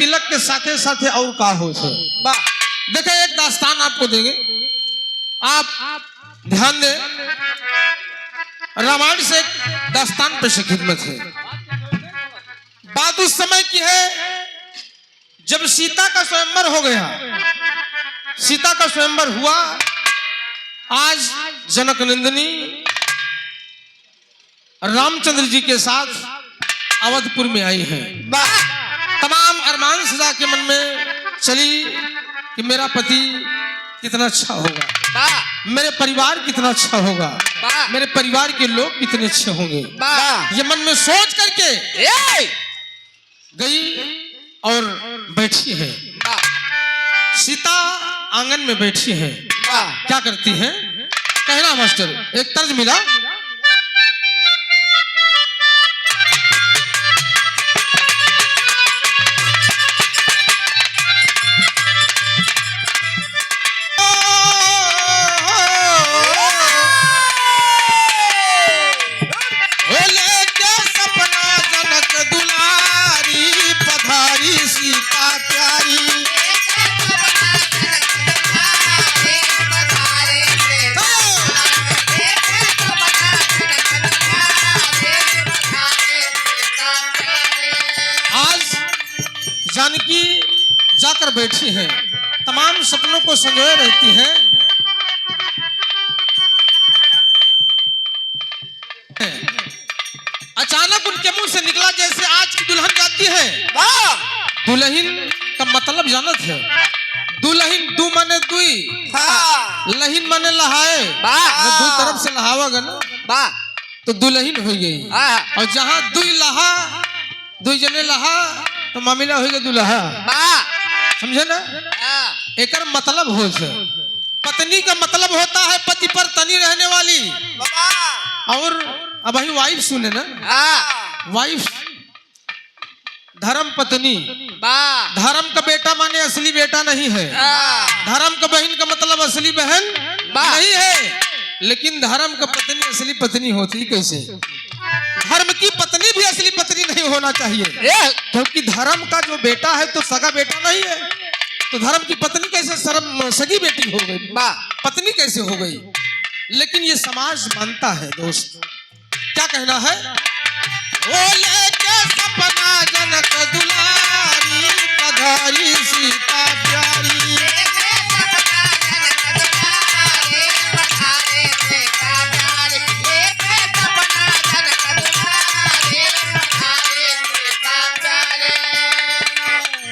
तिलक के साथे साथे और का हो से देखे एक दास्तान आपको देंगे, आप ध्यान दें। रामायण से एक दास्तान पेश खिदमत है। बात उस समय की है जब सीता का स्वयंवर हो गया। सीता का स्वयंवर हुआ। आज जनक नंदिनी रामचंद्र जी के साथ अवधपुर में आई हैं। तमाम अरमान सजा के मन में चली कि मेरा पति कितना अच्छा होगा, मेरे परिवार कितना अच्छा होगा, मेरे परिवार के लोग कितने अच्छे होंगे। ये मन में सोच करके गई और बैठी है। सीता आंगन में बैठी है। क्या करती है कहना मास्टर, एक तर्ज मिला। जानकी जाकर बैठी हैं, तमाम सपनों को संजोए रहती हैं। अचानक उनके मुंह से निकला जैसे आज की दुल्हन जाती है। दुल्हन का मतलब जानत है, दुल्हन दू माने दुई, लहिन माने लहाए, दो तरफ से लहावागा ना तो दुल्हन हो गई। और जहां दुई लहा, दुई जने लहा तो मामला हो गया दुल्हा। समझे ना? एक मतलब हो से पत्नी का मतलब होता है पति पर तनी रहने वाली। और अब वही वाइफ सुने ना, वाइफ धर्म पत्नी। धर्म का बेटा माने असली बेटा नहीं है। धर्म का बहन का मतलब असली बहन नहीं है। लेकिन धर्म का पत्नी असली पत्नी होती कैसे? धर्म की पत्नी भी असली पत्नी नहीं होना चाहिए, क्योंकि धर्म का जो बेटा है तो सगा बेटा नहीं है। तो धर्म की पत्नी कैसे सगी बेटी हो गई, पत्नी कैसे हो गई? लेकिन ये समाज मानता है दोस्त। क्या कहना है? ओ लेके सपना जनक दुलारी, पधारी सीता प्यारी।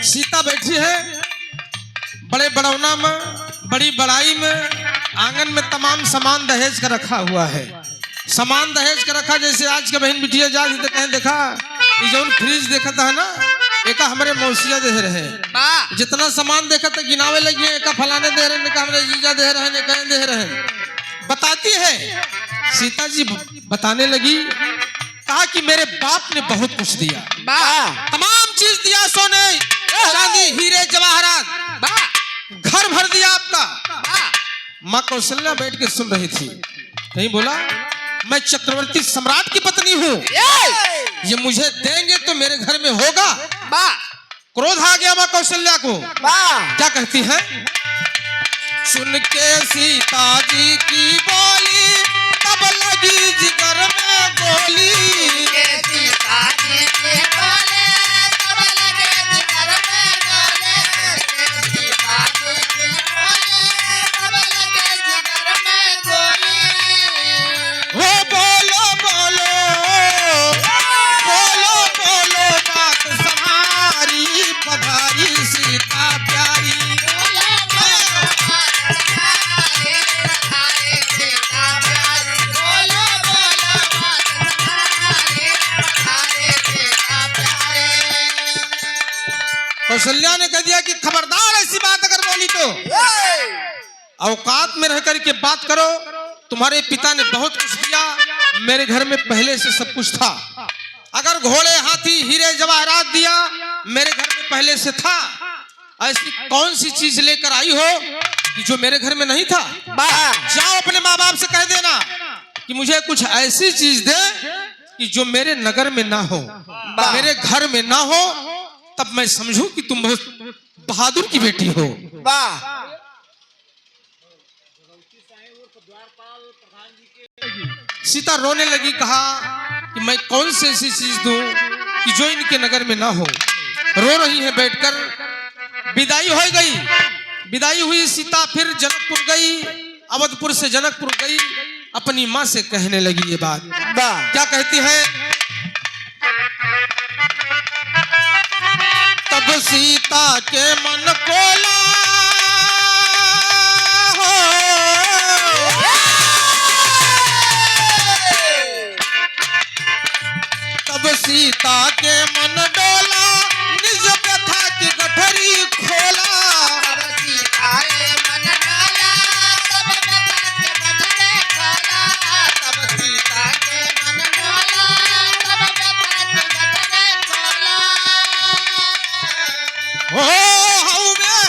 सीता बैठी है बड़े बड़ौना में, बड़ी बड़ाई में। आंगन में तमाम सामान दहेज का रखा हुआ है। सामान दहेज का रखा जैसे आज के बहन बिटिया जा कहें देखा ये जो फ्रिज देखा था ना, एक हमारे मौसिया दे रहे, जितना सामान देखा था गिनावे लगी, एक फलाने दे रहे, हमारे जीजा दे रहे, ने कहें दे रहे। बताती है सीता जी, बताने लगी, कहा कि मेरे बाप ने बहुत कुछ दिया, तमाम चीज दिया, सोने चांदी हीरे जवाहरात, घर भर दिया आपका। माँ कौशल्या बैठ के सुन रही थी। नहीं बोला मैं चक्रवर्ती सम्राट की पत्नी हूँ, ये मुझे देंगे तो मेरे घर में होगा। क्रोध आ गया माँ कौशल्या को। क्या कहती है? सुन के सीता जी की बोली, तब लगी जिगर में गोली। सीता जी की बोली, कौशल्या ने कह दिया कि खबरदार ऐसी बात अगर बोली तो औकात में रह करके बात करो। तुम्हारे पिता ने बहुत कुछ दिया, मेरे घर में पहले से सब कुछ था। अगर घोड़े हाथी हीरे जवाहरात दिया, मेरे घर में पहले से था। ऐसी कौन सी चीज लेकर आई हो कि जो मेरे घर में नहीं था? जाओ अपने माँ बाप से कह देना कि मुझे कुछ ऐसी चीज दे कि जो मेरे नगर में ना हो, मेरे घर में ना हो, तब मैं समझूं कि तुम बहुत बहादुर की बेटी हो। सीता रोने लगी, कहा कि मैं कौन सी ऐसी चीज दूं कि जो इनके नगर में ना हो। रो रही है बैठकर। विदाई हो गई। विदाई हुई सीता, फिर जनकपुर गई। अवधपुर से जनकपुर गई, अपनी माँ से कहने लगी ये बात। क्या कहती है? तब सीता के मन को ला तब सीता के मन डोला, निज व्यथा की गठरी खोला। सीता के मन डोला, तब व्यथा की गठरी खोला। तब सीता के मन डोला, तब व्यथा की गठरी खोला।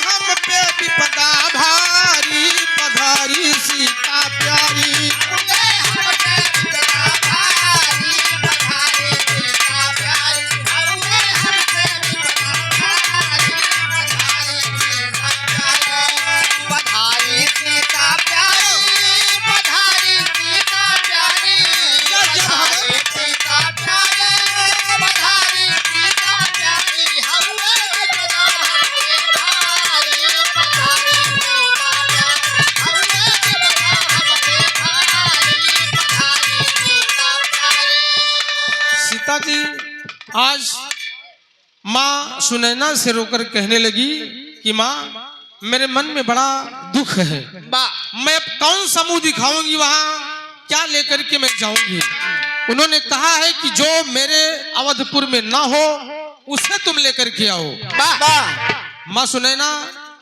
हम पे विपदा भारी, पधारी सीता प्यारी। जी आज माँ सुनैना से रोकर कहने लगी कि माँ, मेरे मन में बड़ा दुख है। मैं अब कौन सा मुंह दिखाऊंगी, वहां क्या लेकर के मैं जाऊंगी। उन्होंने कहा है कि जो मेरे अवधपुर में ना हो उसे तुम लेकर के आओ। माँ सुनैना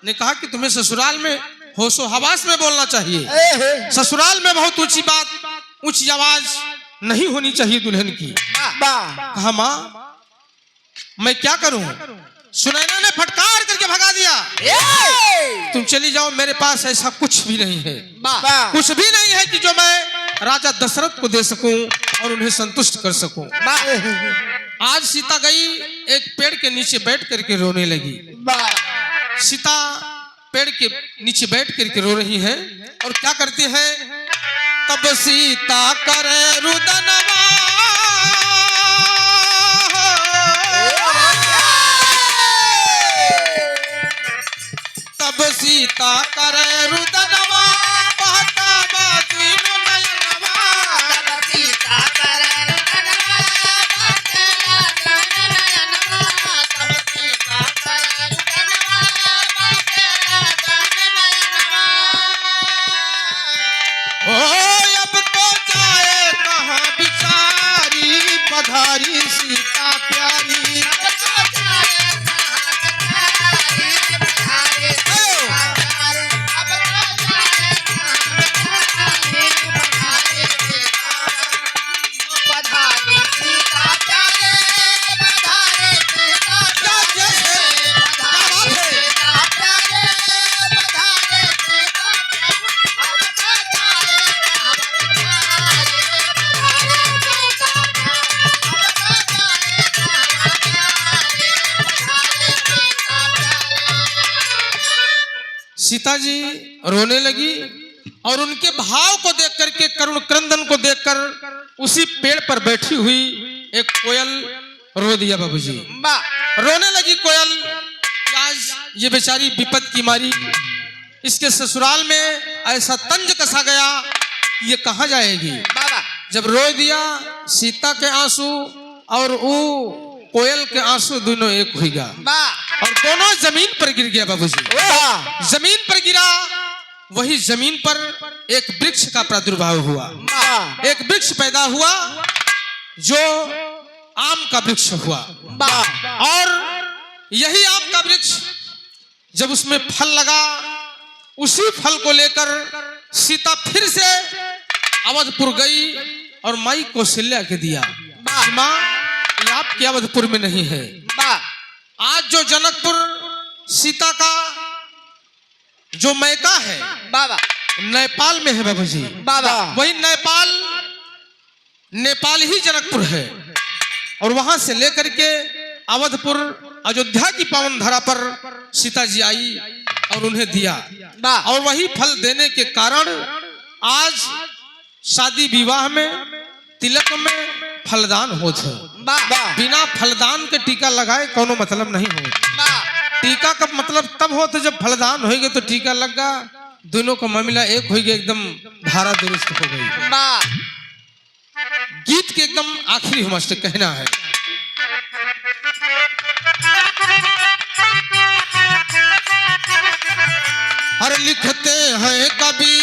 ने कहा कि तुम्हें ससुराल में होशो हवास में बोलना चाहिए। ससुराल में बहुत ऊंची बात, ऊंची आवाज नहीं होनी चाहिए दुल्हन की। कहा माँ, मैं क्या करूं? सुनैना ने फटकार करके भगा दिया। तुम चली जाओ, मेरे पास ऐसा कुछ भी नहीं है। कुछ भी नहीं है कि जो मैं राजा दशरथ को दे सकूं और उन्हें संतुष्ट कर सकूं। आज सीता गई, एक पेड़ के नीचे बैठ करके रोने लगी। सीता पेड़ के नीचे बैठ करके रो रही है और क्या करती है? तब सीता करे रुदनवा, तब सीता करे रुदनवा, बहता बादीनो नयनवा। तब सीता करे रुदनवा, बहता बादीनो नयनवा। तब सीता करे रुदनवा, बहता बादीनो नयनवा। पधारी सीता प्यारी। सीता जी रोने लगी और उनके भाव को देख करके, करुण क्रंदन को देखकर उसी पेड़ पर बैठी हुई एक कोयल रो दिया। बाबूजी रोने लगी कोयल। आज ये बेचारी विपद की मारी, इसके ससुराल में ऐसा तंज कसा गया, ये कहाँ जाएगी। जब रो दिया, सीता के आंसू और वो कोयल के आंसू दोनों एक हो गया और दोनों जमीन पर गिर गया। बाबूजी जमीन पर गिरा, वही जमीन पर एक वृक्ष का प्रादुर्भाव हुआ। एक वृक्ष पैदा हुआ जो आम का वृक्ष हुआ। और यही आम का वृक्ष जब उसमें फल लगा, उसी फल को लेकर सीता फिर से अवधपुर गई और माई कौशल्या के दिया। माँ, ये आपके अवधपुर में नहीं है। आज जो जनकपुर सीता का जो मैका है नेपाल में है बाबूजी। वही नेपाल ही जनकपुर है और वहां से लेकर के अवधपुर अयोध्या की पावन धरा पर सीता जी आई और उन्हें दिया, और वही फल देने के कारण आज शादी विवाह में तिलक में फलदान होता। बिना फलदान के टीका लगाए कोनो मतलब नहीं हो। टीका का मतलब तब होता जब फलदान हो गए तो टीका लगा, दोनों का मामला एक हो गया, एकदम धारा दुरुस्त हो गई। गीत के एकदम आखिरी हमसे कहना है, अरे लिखते हैं कभी